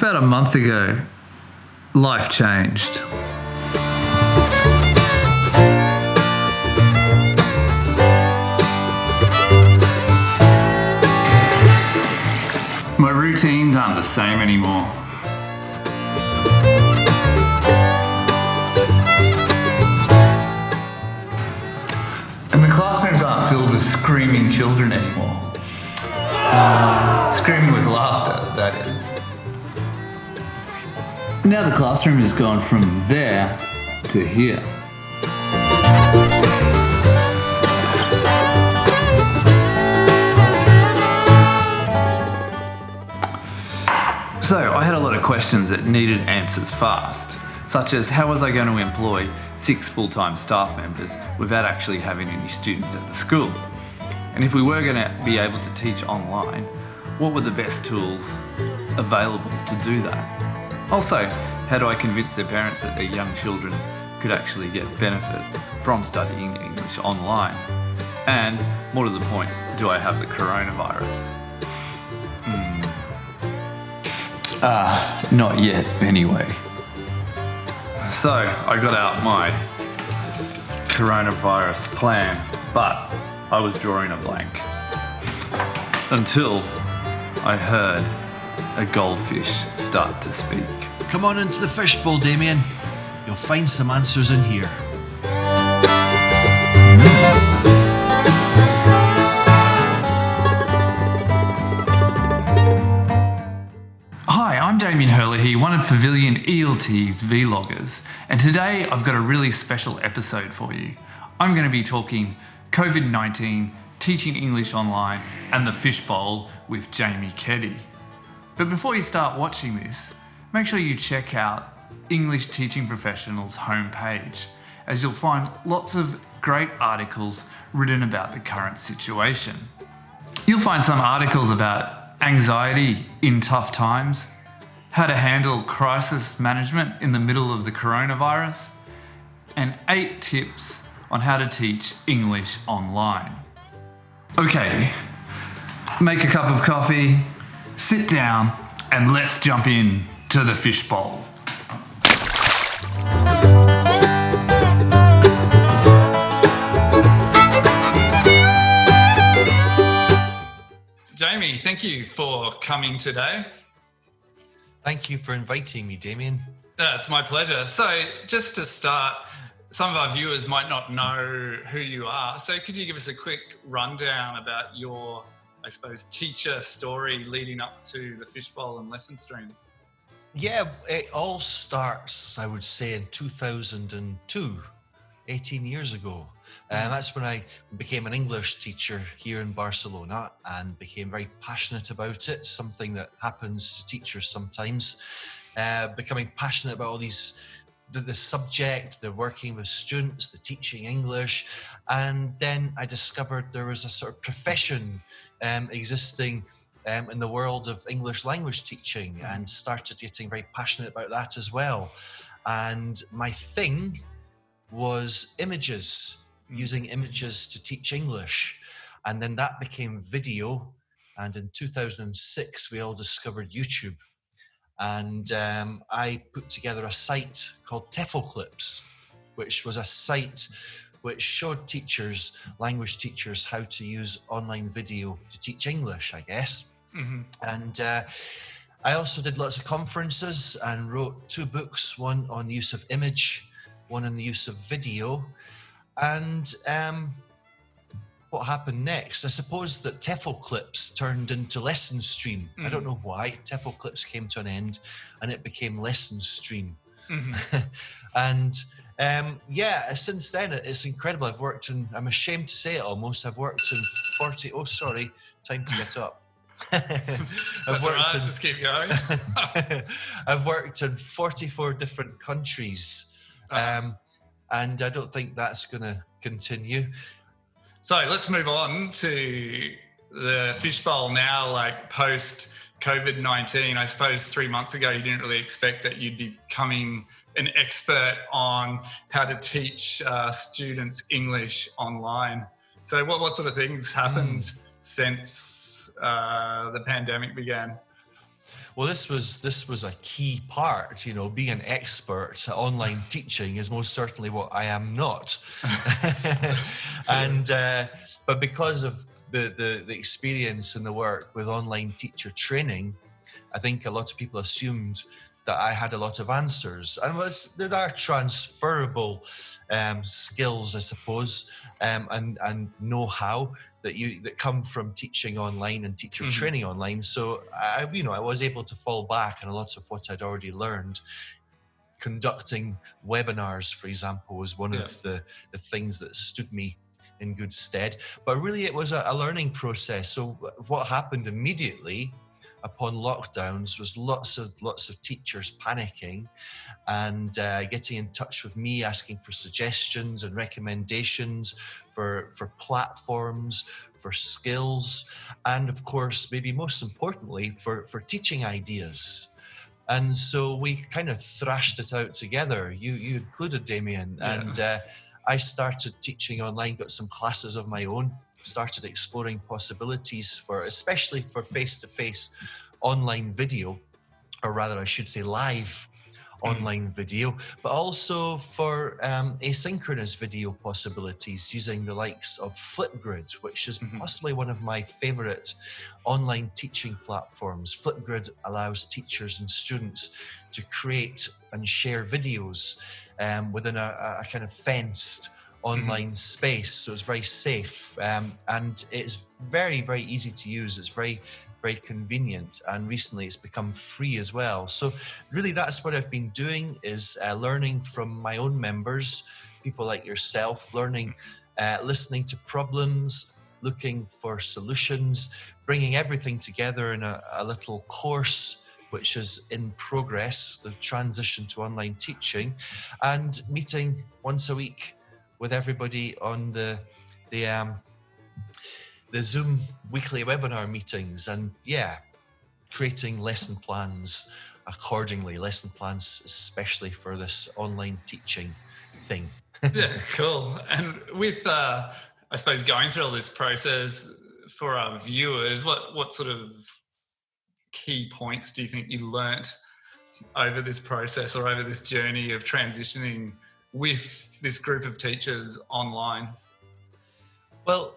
About a month ago, life changed. My routines aren't the same anymore. And the classrooms aren't filled with screaming children anymore. Screaming with laughter, that is. Now the classroom has gone from there to here. So I had a lot of questions that needed answers fast, such as how was I going to employ 6 full-time staff members without actually having any students at the school? And if we were going to be able to teach online, what were the best tools available to do that? Also, how do I convince their parents that their young children could actually get benefits from studying English online? And, more to the point, do I have the coronavirus? Not yet, anyway. So, I got out my coronavirus plan, but I was drawing a blank. Until I heard a goldfish start to speak. Come on into the fishbowl, Damien. You'll find some answers in here. Hi, I'm Damien Herlihy, one of Pavilion ELT's vloggers, and today I've got a really special episode for you. I'm going to be talking COVID-19, teaching English online, and the fishbowl with Jamie Keddie. But before you start watching this, make sure you check out English Teaching Professionals' homepage, as you'll find lots of great articles written about the current situation. You'll find some articles about anxiety in tough times, how to handle crisis management in the middle of the coronavirus, and 8 tips on how to teach English online. Okay, make a cup of coffee, sit down, and let's jump in to the fishbowl. Jamie, thank you for coming today. Thank you for inviting me, Damien. It's my pleasure. So just to start, some of our viewers might not know who you are. So could you give us a quick rundown about your, I suppose, teacher story leading up to the fishbowl and lesson stream? Yeah, it all starts, I would say, in 2002, 18 years ago. That's when I became an English teacher here in Barcelona and became very passionate about it, something that happens to teachers sometimes. Becoming passionate about all these, the subject, the working with students, the teaching English. And then I discovered there was a sort of profession existing in the world of English language teaching, and started getting very passionate about that as well. And my thing was images, using images to teach English. And then that became video. And in 2006, we all discovered YouTube. And I put together a site called TEFL Clips, which was a site which showed teachers, language teachers, how to use online video to teach English, I guess. Mm-hmm. And I also did lots of conferences and wrote 2 books, one on the use of image, one on the use of video. And what happened next? I suppose that TEFL Clips turned into Lesson Stream. I don't know why. TEFL Clips came to an end and it became Lesson Stream. Mm-hmm. And since then it's incredible. I've worked in, I'm ashamed to say it almost, I've worked in 40, oh sorry, time to get up. Let's keep going. I've worked in 44 different countries, and I don't think that's going to continue. So let's move on to the fishbowl now, like post COVID-19. I suppose 3 months ago, you didn't really expect that you'd be becoming an expert on how to teach students English online. So what sort of things happened since the pandemic began? Well, this was a key part. Being an expert at online teaching is most certainly what I am not. And but because of the experience and the work with online teacher training, I think a lot of people assumed that I had a lot of answers, and there are transferable skills, I suppose, and know-how that come from teaching online and teacher training online. So I was able to fall back on a lot of what I'd already learned. Conducting webinars, for example, was one of the things that stood me in good stead. But really, it was a learning process. So what happened immediately upon lockdowns was lots of teachers panicking and getting in touch with me, asking for suggestions and recommendations for platforms, for skills, and of course, maybe most importantly, for teaching ideas. And so we kind of thrashed it out together. You included, Damien, and I started teaching online, got some classes of my own, started exploring possibilities especially for face-to-face online video, or rather I should say live online video, but also for asynchronous video possibilities using the likes of Flipgrid, which is possibly one of my favorite online teaching platforms. Flipgrid allows teachers and students to create and share videos within a kind of fenced online space, so it's very safe, and it's very, very easy to use. It's very, very convenient, and recently it's become free as well. So really that's what I've been doing, is learning from my own members, people like yourself, learning, listening to problems, looking for solutions, bringing everything together in a little course which is in progress, the transition to online teaching, and meeting once a week with everybody on the Zoom weekly webinar meetings, and creating lesson plans accordingly, lesson plans especially for this online teaching thing. Yeah, cool. And with, I suppose, going through all this process for our viewers, what sort of key points do you think you learnt over this process or over this journey of transitioning with this group of teachers online? Well,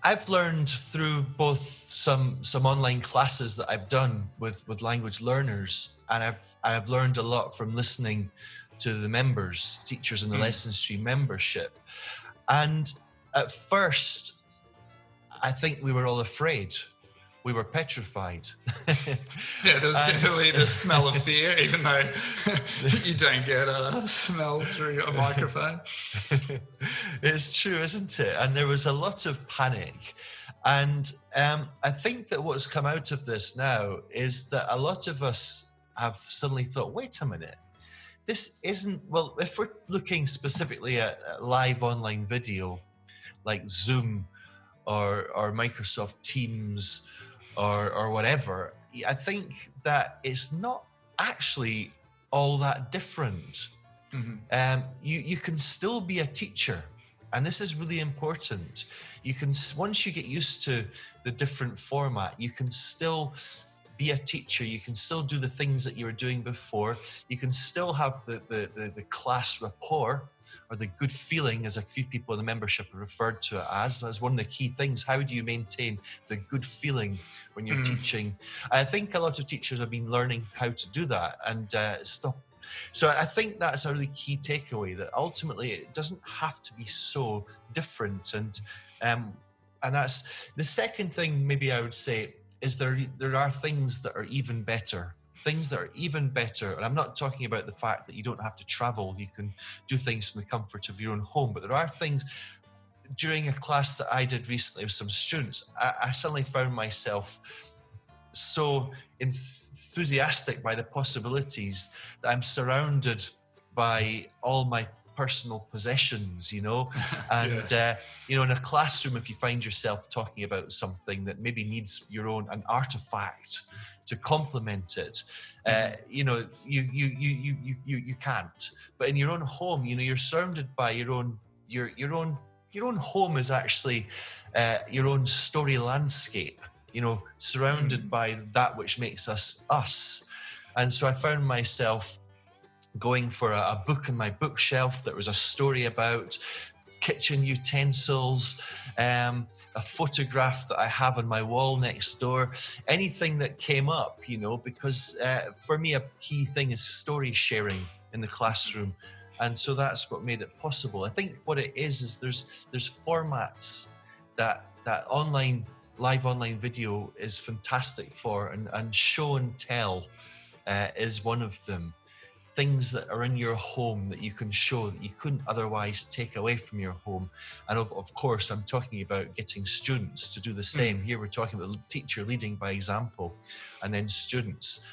I've learned through both some online classes that I've done with language learners, and I've learned a lot from listening to the members, teachers in the Lesson Stream membership. And at first, I think we were all afraid. We were petrified. Yeah, there was definitely the smell of fear, even though you don't get a smell through a microphone. It's true, isn't it? And there was a lot of panic. And I think that what's come out of this now is that a lot of us have suddenly thought, wait a minute, this isn't, well, if we're looking specifically at live online video, like Zoom or Microsoft Teams, or whatever, I think that it's not actually all that different. You can still be a teacher, and this is really important. You can, once you get used to the different format, you can still be a teacher. You can still do the things that you were doing before. You can still have the class rapport, or the good feeling, as a few people in the membership have referred to it as. That's one of the key things. How do you maintain the good feeling when you're teaching? I think a lot of teachers have been learning how to do that and stop. So I think that's a really key takeaway, that ultimately it doesn't have to be so different. And that's the second thing maybe I would say, is there are things that are even better. Things that are even better, and I'm not talking about the fact that you don't have to travel, you can do things from the comfort of your own home, but there are things. During a class that I did recently with some students, I suddenly found myself so enthusiastic by the possibilities that I'm surrounded by all my personal possessions, and in a classroom, if you find yourself talking about something that maybe needs an artifact to complement it, you can't. But in your own home, you're surrounded by your own home is actually your own story landscape. surrounded by that which makes us us. And so I found myself going for a book in my bookshelf that was a story about kitchen utensils, a photograph that I have on my wall next door, anything that came up, because for me, a key thing is story sharing in the classroom. And so that's what made it possible. I think what it is there's formats that live online video is fantastic for, and show and tell is one of them. Things that are in your home that you can show that you couldn't otherwise take away from your home. And of course, I'm talking about getting students to do the same. Here we're talking about the teacher leading by example, and then students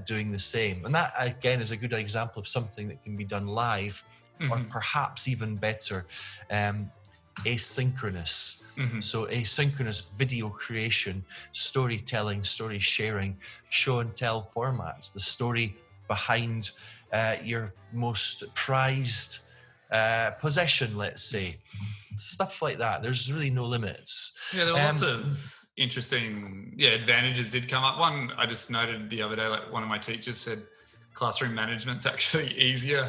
doing the same. And that, again, is a good example of something that can be done live, or perhaps even better, asynchronous. So asynchronous video creation, storytelling, story sharing, show and tell formats, the story behind your most prized possession, let's say. Stuff like that. There's really no limits. Yeah, there were lots of interesting advantages did come up. One I just noted the other day, like one of my teachers said classroom management's actually easier.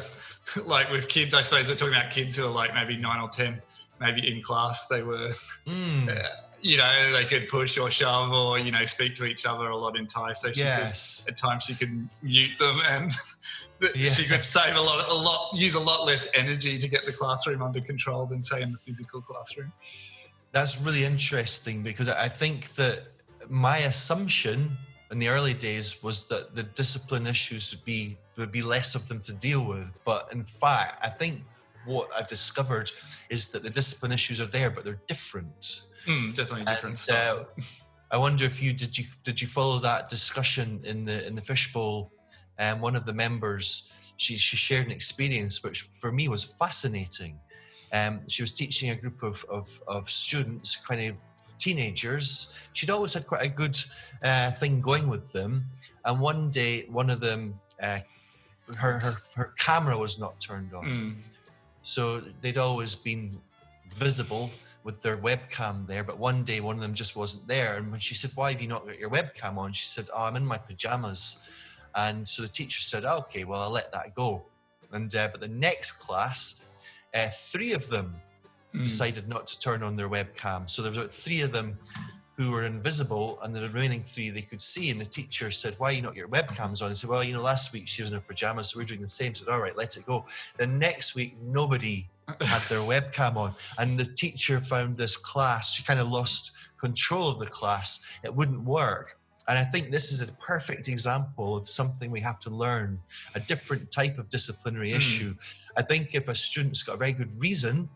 Like with kids, I suppose they're talking about kids who are like maybe 9 or 10, maybe in class they were they could push or shove or speak to each other a lot in Thai. So she said at times she could mute them, and she could save use a lot less energy to get the classroom under control than say in the physical classroom. That's really interesting, because I think that my assumption in the early days was that the discipline issues would be less of them to deal with. But in fact, I think what I've discovered is that the discipline issues are there, but they're different. Definitely different. I wonder if did you follow that discussion in the fishbowl? One of the members, she shared an experience which for me was fascinating. She was teaching a group of students, kind of teenagers. She'd always had quite a good thing going with them. And one day, one of them, her camera was not turned on. So they'd always been visible with their webcam there, but one day one of them just wasn't there. And when she said, "Why have you not got your webcam on?" She said, "Oh, I'm in my pajamas." And so the teacher said, "Okay, well, I'll let that go." And but the next class, 3 of them decided not to turn on their webcam. So there was about 3 of them who were invisible, and the remaining 3 they could see. And the teacher said, "Why are you not your webcams on?" They said, "Well, last week she was in her pajamas, so we're doing the same." Said, "All right, let it go." The next week, nobody had their webcam on, and the teacher found this class. She kind of lost control of the class. It wouldn't work. And I think this is a perfect example of something we have to learn, a different type of disciplinary issue. I think if a student's got a very good reason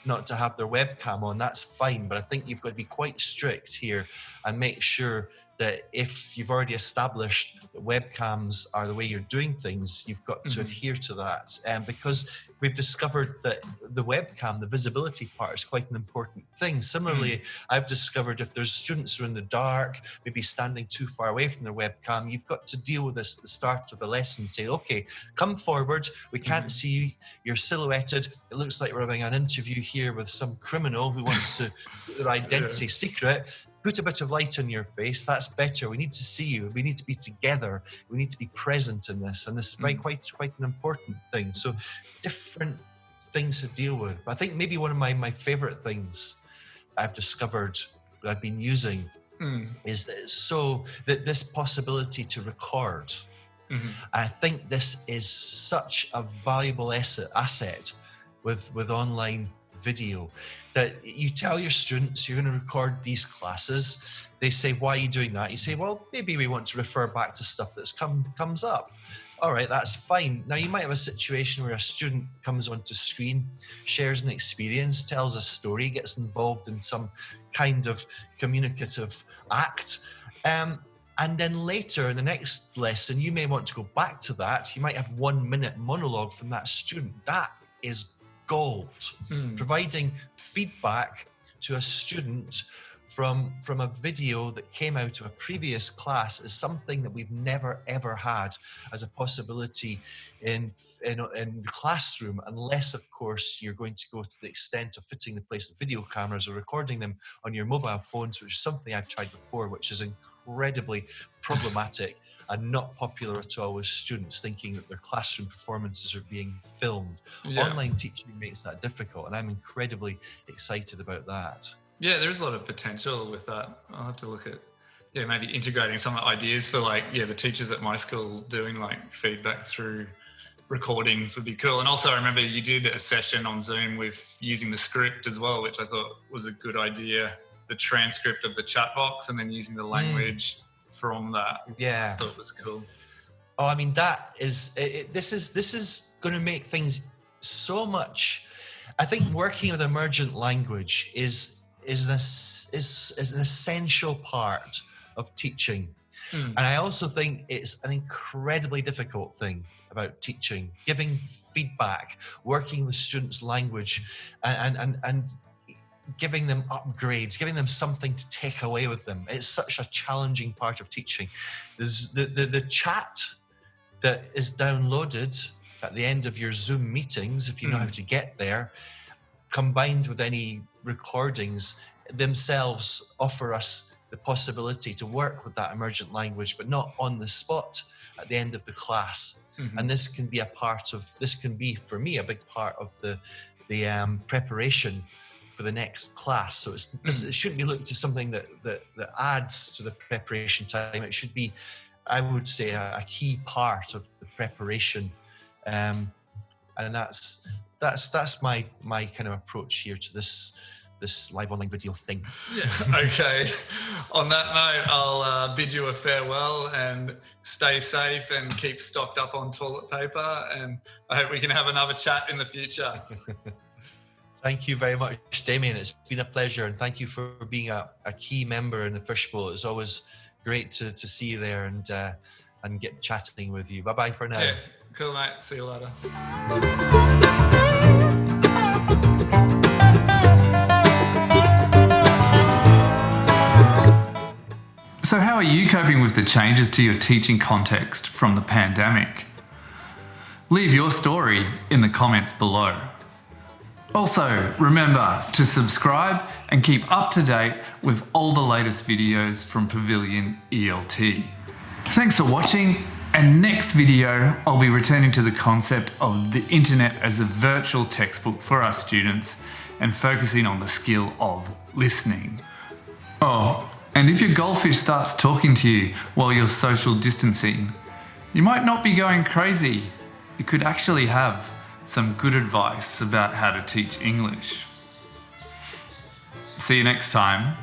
not to have their webcam on, that's fine. But I think you've got to be quite strict here and make sure that if you've already established that webcams are the way you're doing things, you've got to adhere to that. Because we've discovered that the webcam, the visibility part, is quite an important thing. Similarly, I've discovered if there's students who are in the dark, maybe standing too far away from their webcam, you've got to deal with this at the start of the lesson. Say, "Okay, come forward. We can't see you. You're silhouetted. It looks like we're having an interview here with some criminal who wants to keep their identity secret. Put a bit of light on your face. That's better. We need to see you. We need to be together. We need to be present in this." And this is quite an important thing. So different things to deal with. But I think maybe one of my favorite things I've discovered that I've been using is that this possibility to record. I think this is such a valuable asset with online video, that you tell your students you're going to record these classes. They say, "Why are you doing that?" You say, "Well, maybe we want to refer back to stuff that's comes up." All right, that's fine. Now, you might have a situation where a student comes onto screen, shares an experience, tells a story, gets involved in some kind of communicative act. And then later in the next lesson, you may want to go back to that. You might have 1-minute monologue from that student. That is gold. Providing feedback to a student from a video that came out of a previous class is something that we've never ever had as a possibility in the classroom, unless of course you're going to go to the extent of fitting the place of video cameras or recording them on your mobile phones, which is something I've tried before, which is incredibly problematic and not popular at all with students, thinking that their classroom performances are being filmed. Yeah. Online teaching makes that difficult, and I'm incredibly excited about that. Yeah, there's a lot of potential with that. I'll have to look at, maybe integrating some ideas for the teachers at my school doing like feedback through recordings would be cool. And also I remember you did a session on Zoom with using the script as well, which I thought was a good idea. The transcript of the chat box and then using the language from that. Yeah. I thought it was cool. Oh, I mean, this is going to make things so much. I think working with emergent language is an essential part of teaching. And I also think it's an incredibly difficult thing about teaching, giving feedback, working with students' language, and giving them upgrades, giving them something to take away with them. It's such a challenging part of teaching. There's the chat that is downloaded at the end of your Zoom meetings, if you know how to get there, combined with any recordings themselves offer us the possibility to work with that emergent language, but not on the spot at the end of the class. And this can be for me a big part of the preparation for the next class. So it shouldn't be looked at something that adds to the preparation time. It should be, I would say, a key part of the preparation, and that's my kind of approach here to this live online video thing. Yeah. Okay. On that note, I'll bid you a farewell and stay safe and keep stocked up on toilet paper. And I hope we can have another chat in the future. Thank you very much, Damien. It's been a pleasure, and thank you for being a key member in the Fishbowl. It's always great to see you there and get chatting with you. Bye-bye for now. Yeah, cool, mate. See you later. So how are you coping with the changes to your teaching context from the pandemic? Leave your story in the comments below. Also, remember to subscribe and keep up to date with all the latest videos from Pavilion ELT. Thanks for watching, and next video I'll be returning to the concept of the internet as a virtual textbook for our students and focusing on the skill of listening. Oh, and if your goldfish starts talking to you while you're social distancing, you might not be going crazy. You could actually have some good advice about how to teach English. See you next time.